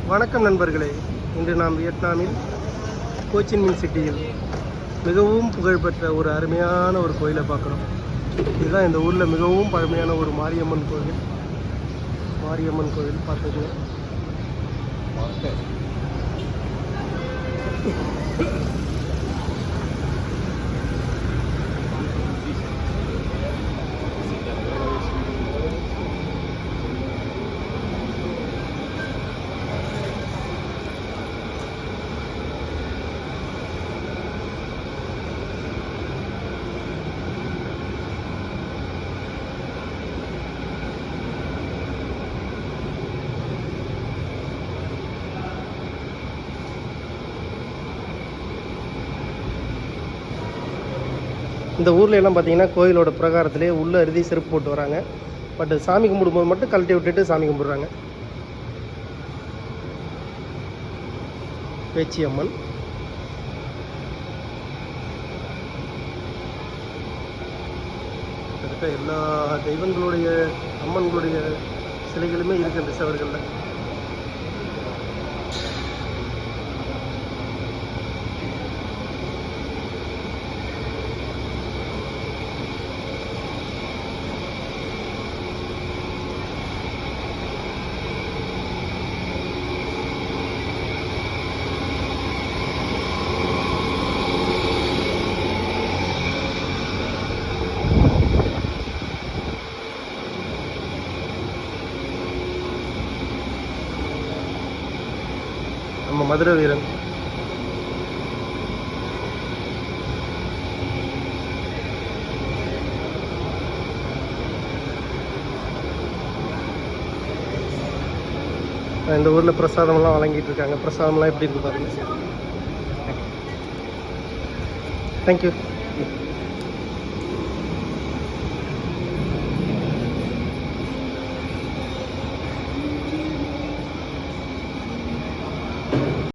வணக்கம் நண்பர்களே. இன்று நாம் வியட்நாமில் கோச்சின்மின் சிட்டியில் மிகவும் புகழ்பெற்ற ஒரு அருமையான ஒரு கோயிலை பார்க்குறோம். இதுதான் இந்த ஊரில் மிகவும் பழமையான ஒரு மாரியம்மன் கோயில். மாரியம்மன் கோயில் பார்த்துக்கோங்க. இந்த ஊரில் எல்லாம் பார்த்தீங்கன்னா கோயிலோட பிரகாரத்திலே உள்ளே அருதி செருப்பு போட்டு வராங்க. பட் சாமி கும்பிடும்போது மட்டும் கழட்டி விட்டுட்டு சாமி கும்பிட்றாங்க. பேச்சியம்மன் கிட்டத்தட்ட எல்லா தெய்வங்களுடைய அம்மன்களுடைய சிலைகளுமே இருக்குது இந்த சவர்களில். நம்ம மதுரை வீரன் இந்த ஊரில் பிரசாதம்லாம் வழங்கிட்டு இருக்காங்க. பிரசாதம்லாம் எப்படி இருக்கு பாருங்க. தேங்க்யூ.